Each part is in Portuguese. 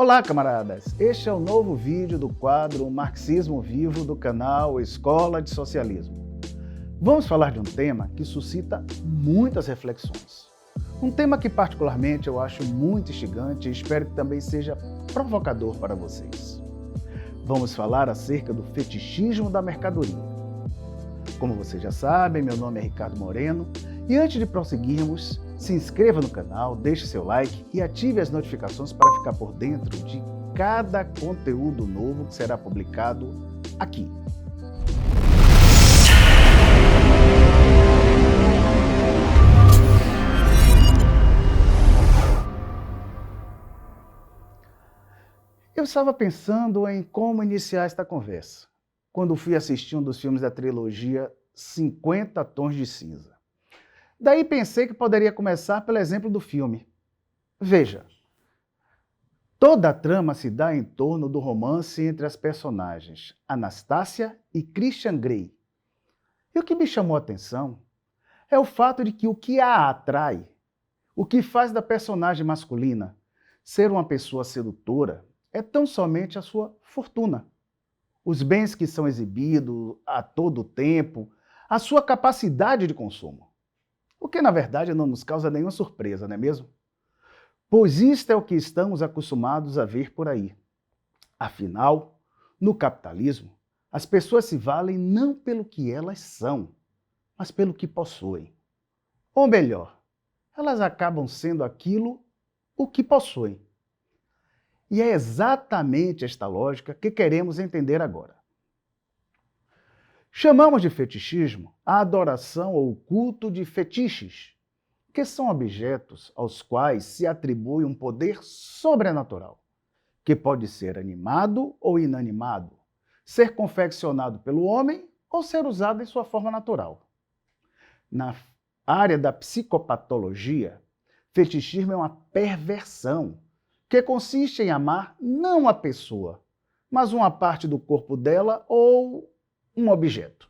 Olá, camaradas! Este é o novo vídeo do quadro Marxismo Vivo do canal Escola de Socialismo. Vamos falar de um tema que suscita muitas reflexões. Um tema que particularmente eu acho muito instigante e espero que também seja provocador para vocês. Vamos falar acerca do fetichismo da mercadoria. Como vocês já sabem, meu nome é Ricardo Moreno e antes de prosseguirmos, se inscreva no canal, deixe seu like e ative as notificações para ficar por dentro de cada conteúdo novo que será publicado aqui. Eu estava pensando em como iniciar esta conversa, quando fui assistir um dos filmes da trilogia 50 Tons de Cinza. Daí pensei que poderia começar pelo exemplo do filme. Veja, toda a trama se dá em torno do romance entre as personagens Anastasia e Christian Grey. E o que me chamou a atenção é o fato de que o que a atrai, o que faz da personagem masculina ser uma pessoa sedutora, é tão somente a sua fortuna. Os bens que são exibidos a todo tempo, a sua capacidade de consumo. O que, na verdade, não nos causa nenhuma surpresa, não é mesmo? Pois isto é o que estamos acostumados a ver por aí. Afinal, no capitalismo, as pessoas se valem não pelo que elas são, mas pelo que possuem. Ou melhor, elas acabam sendo aquilo o que possuem. E é exatamente esta lógica que queremos entender agora. Chamamos de fetichismo a adoração ou culto de fetiches, que são objetos aos quais se atribui um poder sobrenatural, que pode ser animado ou inanimado, ser confeccionado pelo homem ou ser usado em sua forma natural. Na área da psicopatologia, fetichismo é uma perversão, que consiste em amar não a pessoa, mas uma parte do corpo dela ou um objeto.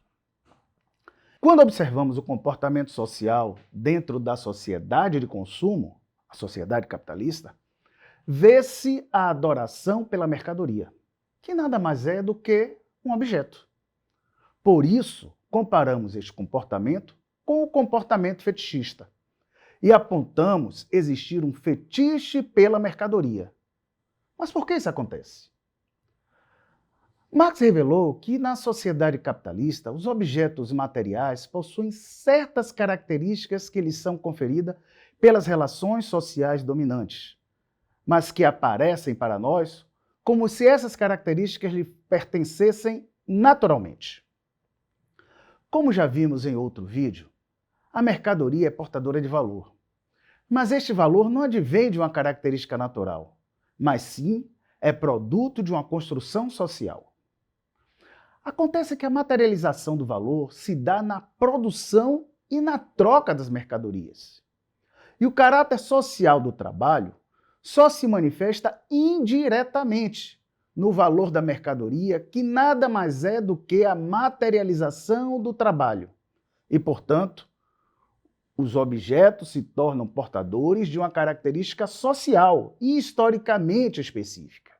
Quando observamos o comportamento social dentro da sociedade de consumo, a sociedade capitalista, vê-se a adoração pela mercadoria, que nada mais é do que um objeto. Por isso, comparamos este comportamento com o comportamento fetichista e apontamos existir um fetiche pela mercadoria. Mas por que isso acontece? Marx revelou que na sociedade capitalista, os objetos materiais possuem certas características que lhes são conferidas pelas relações sociais dominantes, mas que aparecem para nós como se essas características lhe pertencessem naturalmente. Como já vimos em outro vídeo, a mercadoria é portadora de valor, mas este valor não advém de uma característica natural, mas sim é produto de uma construção social. Acontece que a materialização do valor se dá na produção e na troca das mercadorias. E o caráter social do trabalho só se manifesta indiretamente no valor da mercadoria, que nada mais é do que a materialização do trabalho. E, portanto, os objetos se tornam portadores de uma característica social e historicamente específica.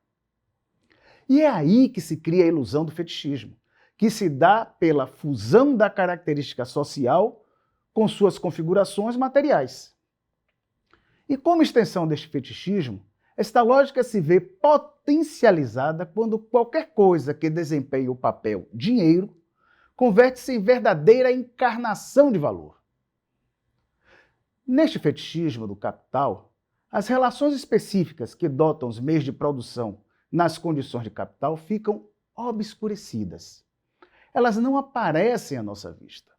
E é aí que se cria a ilusão do fetichismo, que se dá pela fusão da característica social com suas configurações materiais. E como extensão deste fetichismo, esta lógica se vê potencializada quando qualquer coisa que desempenhe o papel dinheiro converte-se em verdadeira encarnação de valor. Neste fetichismo do capital, as relações específicas que dotam os meios de produção nas condições de capital ficam obscurecidas. Elas não aparecem à nossa vista.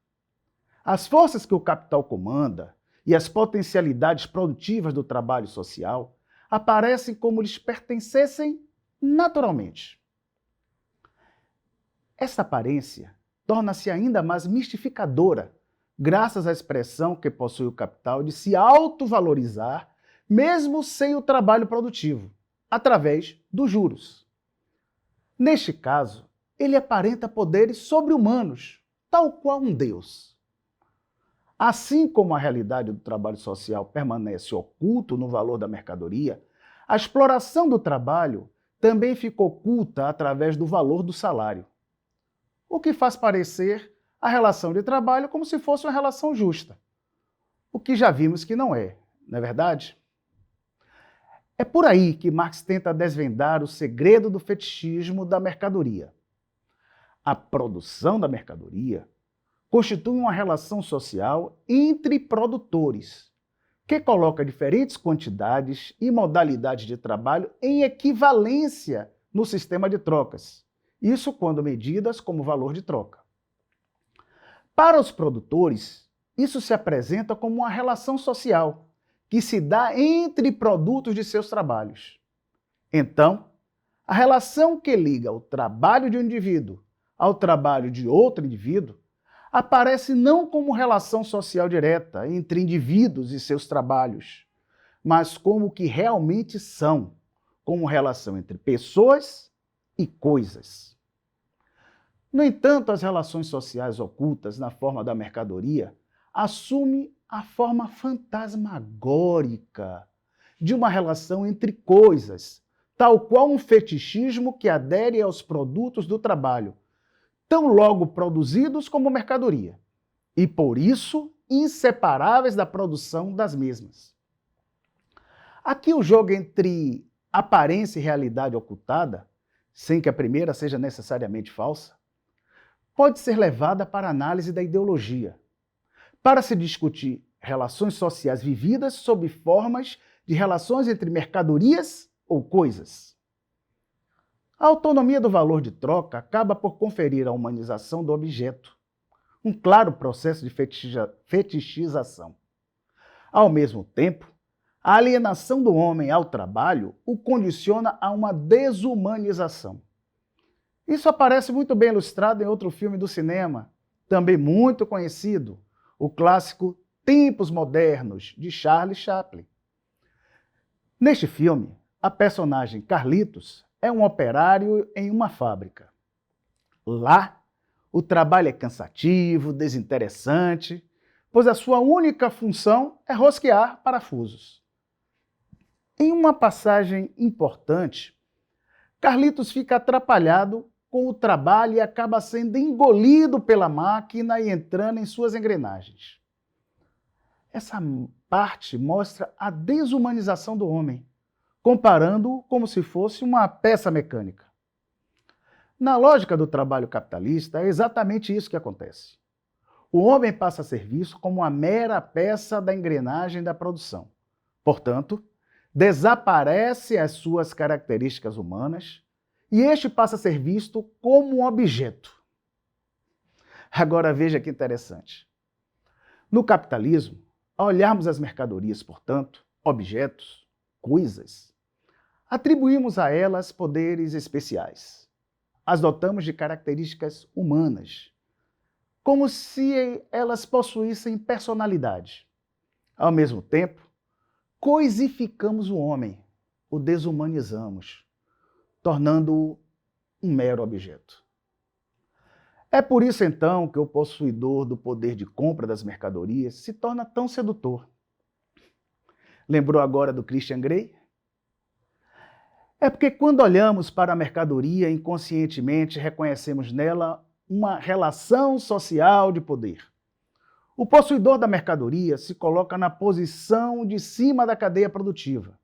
As forças que o capital comanda e as potencialidades produtivas do trabalho social aparecem como lhes pertencessem naturalmente. Esta aparência torna-se ainda mais mistificadora graças à expressão que possui o capital de se autovalorizar mesmo sem o trabalho produtivo, através dos juros. Neste caso, ele aparenta poderes sobre-humanos, tal qual um deus. Assim como a realidade do trabalho social permanece oculto no valor da mercadoria, A exploração do trabalho também fica oculta através do valor do salário, o que faz parecer a relação de trabalho como se fosse uma relação justa, o que já vimos que não é verdade? É por aí que Marx tenta desvendar o segredo do fetichismo da mercadoria. A produção da mercadoria constitui uma relação social entre produtores, que coloca diferentes quantidades e modalidades de trabalho em equivalência no sistema de trocas, isso quando medidas como valor de troca. Para os produtores, isso se apresenta como uma relação social, que se dá entre produtos de seus trabalhos. Então, a relação que liga o trabalho de um indivíduo ao trabalho de outro indivíduo aparece não como relação social direta entre indivíduos e seus trabalhos, mas como o que realmente são, como relação entre pessoas e coisas. No entanto, as relações sociais ocultas na forma da mercadoria assumem a forma fantasmagórica de uma relação entre coisas, tal qual um fetichismo que adere aos produtos do trabalho, tão logo produzidos como mercadoria, e por isso inseparáveis da produção das mesmas. Aqui o jogo entre aparência e realidade ocultada, sem que a primeira seja necessariamente falsa, pode ser levada para a análise da ideologia, para se discutir relações sociais vividas sob formas de relações entre mercadorias ou coisas. A autonomia do valor de troca acaba por conferir a humanização do objeto, um claro processo de fetichização. Ao mesmo tempo, a alienação do homem ao trabalho o condiciona a uma desumanização. Isso aparece muito bem ilustrado em outro filme do cinema, também muito conhecido, o clássico Tempos Modernos, de Charlie Chaplin. Neste filme, a personagem Carlitos é um operário em uma fábrica. Lá, o trabalho é cansativo, desinteressante, pois a sua única função é rosquear parafusos. Em uma passagem importante, Carlitos fica atrapalhado com o trabalho e acaba sendo engolido pela máquina e entrando em suas engrenagens. Essa parte mostra a desumanização do homem, comparando-o como se fosse uma peça mecânica. Na lógica do trabalho capitalista, é exatamente isso que acontece. O homem passa a ser visto como uma mera peça da engrenagem da produção. Portanto, desaparece as suas características humanas e este passa a ser visto como um objeto. Agora veja que interessante. No capitalismo, ao olharmos as mercadorias, portanto, objetos, coisas, atribuímos a elas poderes especiais. As dotamos de características humanas, como se elas possuíssem personalidade. Ao mesmo tempo, coisificamos o homem, o desumanizamos, tornando-o um mero objeto. É por isso, então, que o possuidor do poder de compra das mercadorias se torna tão sedutor. Lembrou agora do Christian Grey? É porque quando olhamos para a mercadoria, inconscientemente reconhecemos nela uma relação social de poder. O possuidor da mercadoria se coloca na posição de cima da cadeia produtiva,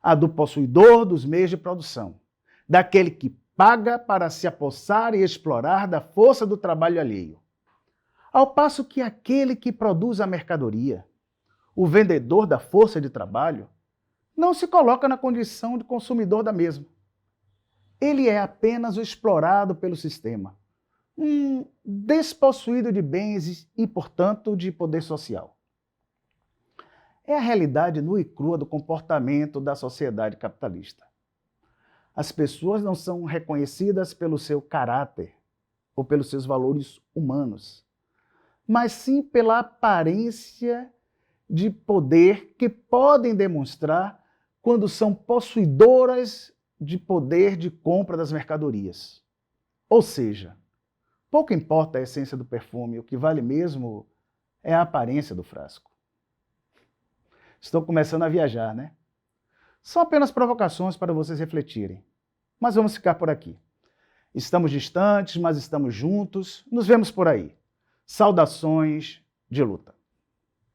a do possuidor dos meios de produção, daquele que paga para se apossar e explorar da força do trabalho alheio. Ao passo que aquele que produz a mercadoria, o vendedor da força de trabalho, não se coloca na condição de consumidor da mesma. Ele é apenas o explorado pelo sistema, um despossuído de bens e, portanto, de poder social. É a realidade nua e crua do comportamento da sociedade capitalista. As pessoas não são reconhecidas pelo seu caráter ou pelos seus valores humanos, mas sim pela aparência de poder que podem demonstrar quando são possuidoras de poder de compra das mercadorias. Ou seja, pouco importa a essência do perfume, o que vale mesmo é a aparência do frasco. Estou começando a viajar, né? São apenas provocações para vocês refletirem. Mas vamos ficar por aqui. Estamos distantes, mas estamos juntos. Nos vemos por aí. Saudações de luta.